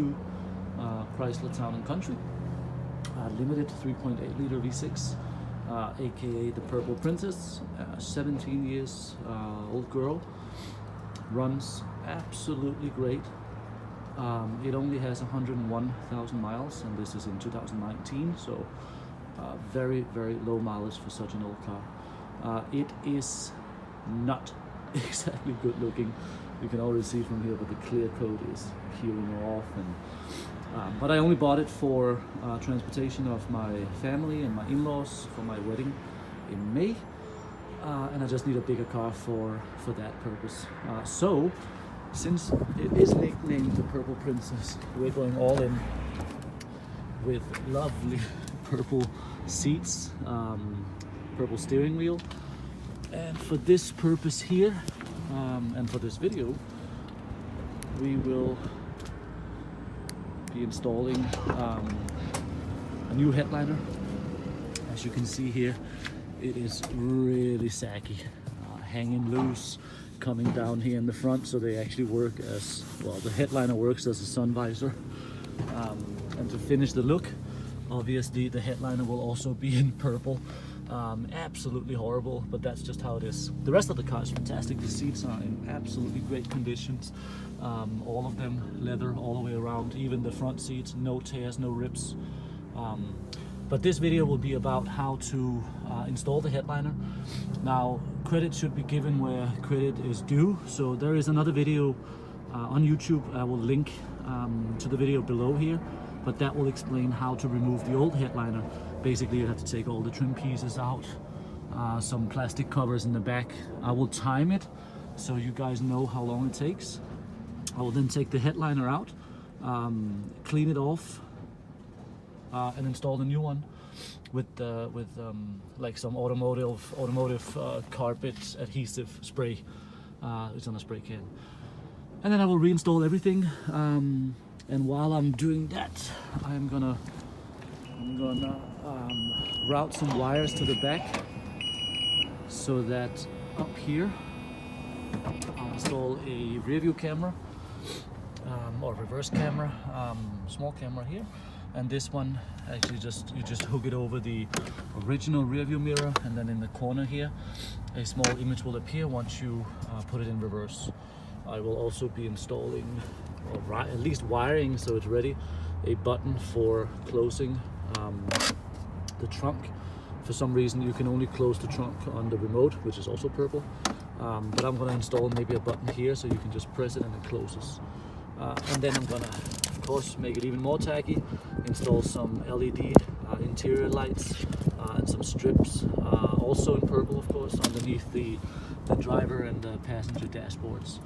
2022 Chrysler Town Country Limited 3.8 liter V6, aka the Purple Princess. 17 years old girl, runs absolutely great. It only has 101,000 miles, and this is in 2019, so very low mileage for such an old car. It is not exactly good looking. You can already see from here, but the clear coat is peeling off. And but I only bought it for transportation of my family and my in-laws for my wedding in May, and I just need a bigger car for that purpose. So since it is nicknamed the Purple Princess, we're going all in with lovely purple seats, purple steering wheel, and for this purpose here, and for this video, we will be installing a new headliner. As you can see here, it is really saggy, hanging loose, coming down here in the front, so they actually work as well. The headliner works as a sun visor, and to finish the look, obviously the headliner will also be in purple. Absolutely horrible, but that's just how it is. The rest of the car is fantastic. The seats are in absolutely great conditions, all of them leather all the way around, even the front seats, no tears, no rips. But this video will be about how to install the headliner. Now, credit should be given where credit is due. So there is another video on YouTube. I will link to the video below here, but that will explain how to remove the old headliner. Basically, you have to take all the trim pieces out, some plastic covers in the back. I will time it so you guys know how long it takes. I will then take the headliner out, clean it off, and install the new one with like some automotive carpet adhesive spray. It's on a spray can, and then I will reinstall everything. And while I'm doing that, I'm gonna route some wires to the back, so that up here I'll install a rear view camera, or reverse camera, small camera here. And this one, actually you just hook it over the original rear view mirror, and then in the corner here, a small image will appear once you put it in reverse. I will also be installing, or at least wiring so it's ready, a button for closing the trunk. For some reason you can only close the trunk on the remote, which is also purple. But I'm gonna install maybe a button here so you can just press it and it closes. And then I'm gonna, of course, make it even more tacky, install some LED interior lights and some strips, also in purple, of course, underneath the driver and the passenger dashboards.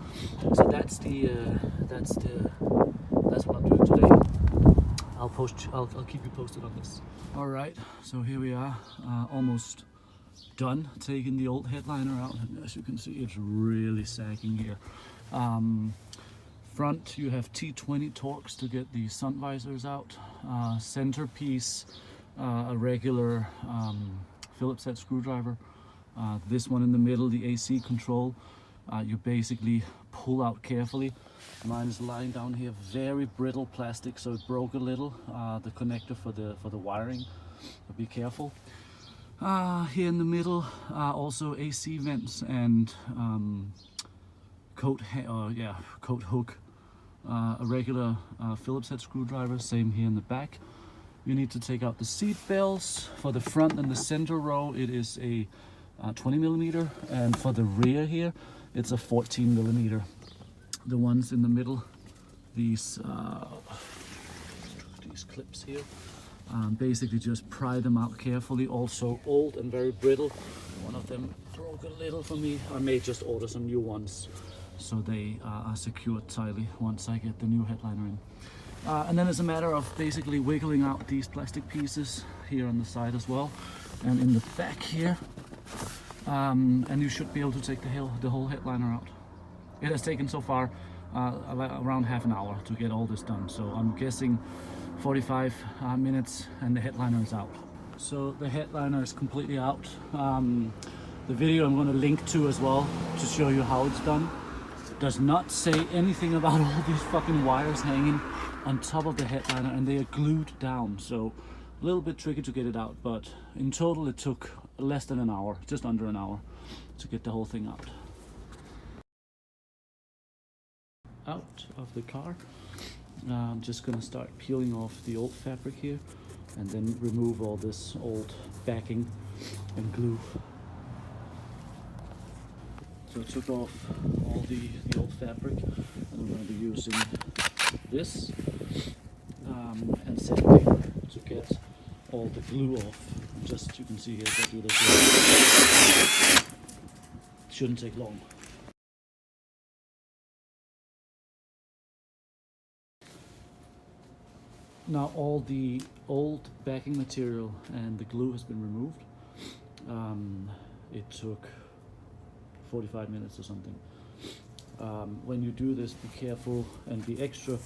So that's what I'm doing today. I'll keep you posted on this. All right, so here we are, almost done taking the old headliner out. As you can see, it's really sagging here. Front, you have T20 Torx to get the sun visors out. Centerpiece, a regular Phillips head screwdriver. This one in the middle, the AC control, you basically pull out carefully. Mine is lying down here, very brittle plastic, so it broke a little. The connector for the wiring, so be careful. Here in the middle, also AC vents and coat hook. A regular Phillips head screwdriver, same here in the back. You need to take out the seat belts. For the front and the center row, it is a 20 millimeter, and for the rear here, it's a 14 millimeter. The ones in the middle, these clips here, basically just pry them out carefully. Also old and very brittle. One of them broke a little for me. I may just order some new ones, so they are secured tightly once I get the new headliner in. And then it's a matter of basically wiggling out these plastic pieces here on the side as well, and in the back here, and you should be able to take the whole headliner out. It has taken so far around half an hour to get all this done, so I'm guessing 45 minutes and the headliner is out. So the headliner is completely out. The video I'm going to link to as well to show you how it's done does not say anything about all these fucking wires hanging. on top of the headliner, and they are glued down, so a little bit tricky to get it out, but in total it took less than an hour, just under an hour, to get the whole thing out of the car. I'm just gonna start peeling off the old fabric here and then remove all this old backing and glue. So I took off all the old fabric, and I'm going to be using this and sandpaper to get all the glue off. Just, you can see here, if I do this, it shouldn't take long. Now all the old backing material and the glue has been removed. It took 45 minutes or something. When you do this, be careful and be extra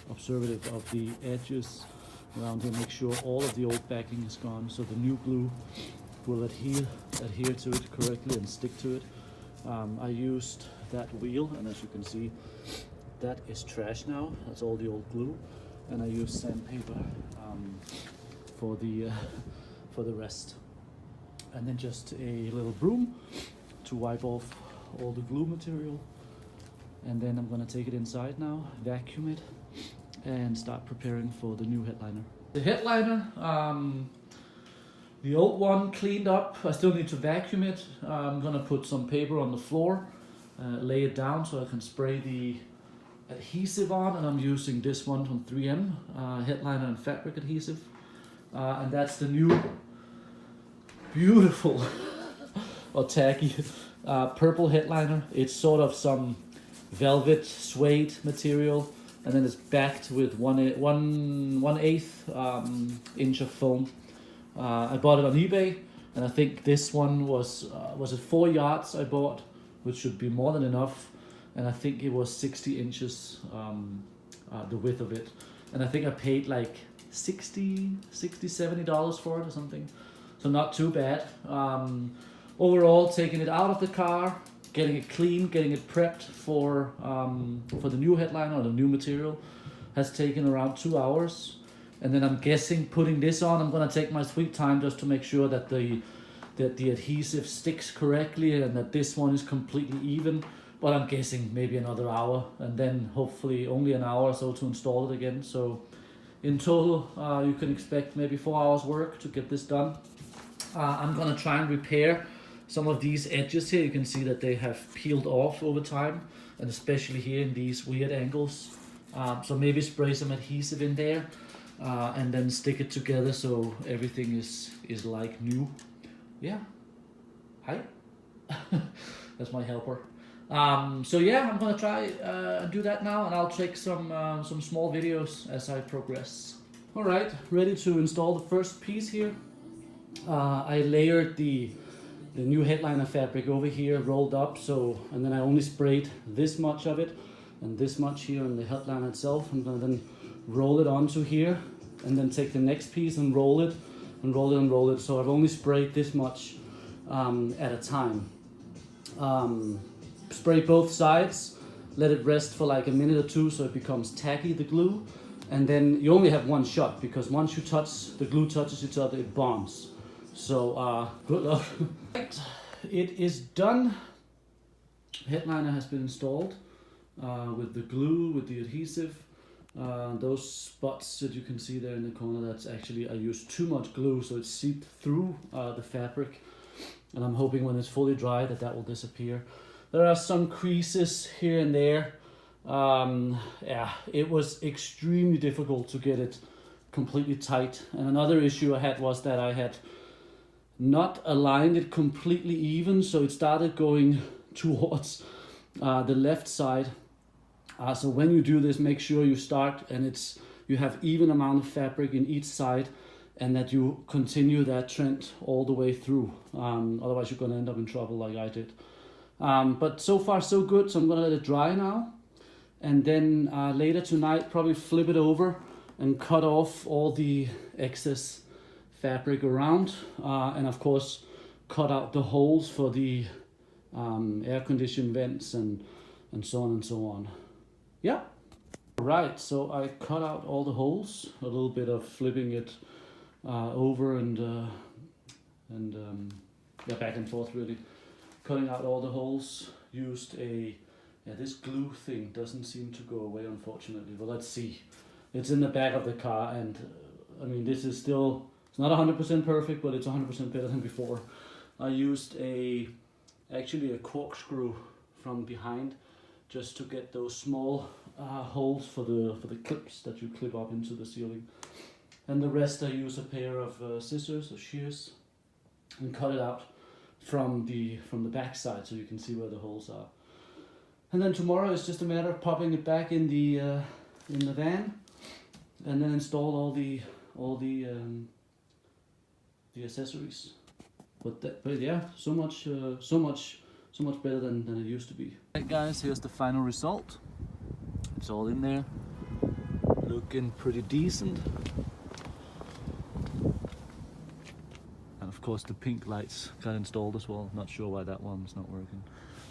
observative of the edges around here. Make sure all of the old backing is gone, so the new glue will adhere to it correctly and stick to it. I used that wheel, and as you can see, that is trash now. That's all the old glue, and I used sandpaper for the rest. And then just a little broom to wipe off all the glue material. And then I'm gonna take it inside now, vacuum it, and start preparing for the new headliner. The headliner, the old one cleaned up. I still need to vacuum it. I'm gonna put some paper on the floor, lay it down so I can spray the adhesive on, and I'm using this one from 3M, headliner and fabric adhesive. And that's the new beautiful or tacky purple headliner. It's sort of some velvet suede material, and then it's backed with 1/8 inch of foam. I bought it on eBay, and I think this one was it 4 yards I bought, which should be more than enough, and I think it was 60 inches the width of it, and I think I paid like $70 for it or something. So not too bad. Overall, taking it out of the car, getting it clean, getting it prepped for the new headliner or the new material has taken around 2 hours. And then I'm guessing putting this on, I'm gonna take my sweet time just to make sure that the adhesive sticks correctly and that this one is completely even. But I'm guessing maybe another hour, and then hopefully only an hour or so to install it again. So in total, you can expect maybe 4 hours work to get this done. I'm gonna try and repair some of these edges here. You can see that they have peeled off over time, and especially here in these weird angles. So maybe spray some adhesive in there and then stick it together so everything is like new. Yeah, hi. That's my helper. So yeah, I'm gonna try and do that now, and I'll take some small videos as I progress. All right, ready to install the first piece here. I layered the new headliner fabric over here, rolled up, and then I only sprayed this much of it and this much here on the headliner itself. I'm gonna then roll it onto here, and then take the next piece and roll it and roll it and roll it. So I've only sprayed this much at a time. Spray both sides, let it rest for like a minute or two so it becomes tacky, the glue, and then you only have one shot, because once you touch, the glue touches each other, it bonds. So good luck. Right, it is done. Headliner has been installed with the glue, with the adhesive. Those spots that you can see there in the corner, that's actually, I used too much glue, so it seeped through the fabric, and I'm hoping when it's fully dry that will disappear. There are some creases here and there. Yeah, it was extremely difficult to get it completely tight. And another issue I had was that I had not aligned it completely even, so it started going towards the left side. So when you do this, make sure you start and you have even amount of fabric in each side, and that you continue that trend all the way through. Otherwise you're gonna end up in trouble like I did. But so far so good, so I'm gonna let it dry now. And then later tonight, probably flip it over and cut off all the excess fabric around. And of course, cut out the holes for the air conditioned vents and so on and so on. Yeah. Right, so I cut out all the holes, a little bit of flipping it over and yeah, back and forth really. Cutting out all the holes, used this glue thing doesn't seem to go away unfortunately, but let's see. It's in the back of the car, and I mean, this is still, it's not 100% perfect, but it's 100% better than before. I used actually a corkscrew from behind just to get those small holes for the clips that you clip up into the ceiling. And the rest I use a pair of scissors or shears and cut it out from the back side so you can see where the holes are. And then tomorrow is just a matter of popping it back in the van, and then install all the accessories. But yeah, so much better than it used to be. Alright guys, here's the final result. It's all in there, looking pretty decent. And of course the pink lights got installed as well. Not sure why that one's not working.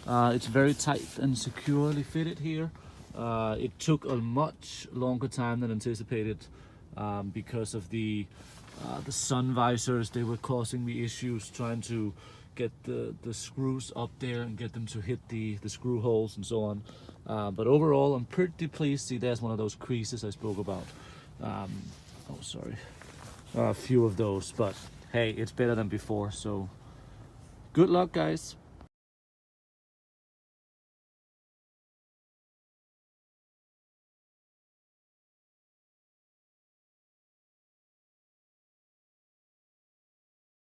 It's very tight and securely fitted here. It took a much longer time than anticipated because of the sun visors. They were causing me issues trying to get the screws up there and get them to hit the screw holes and so on. But overall, I'm pretty pleased. See, there's one of those creases I spoke about. Oh, sorry. A few of those, but hey, it's better than before. So good luck, guys.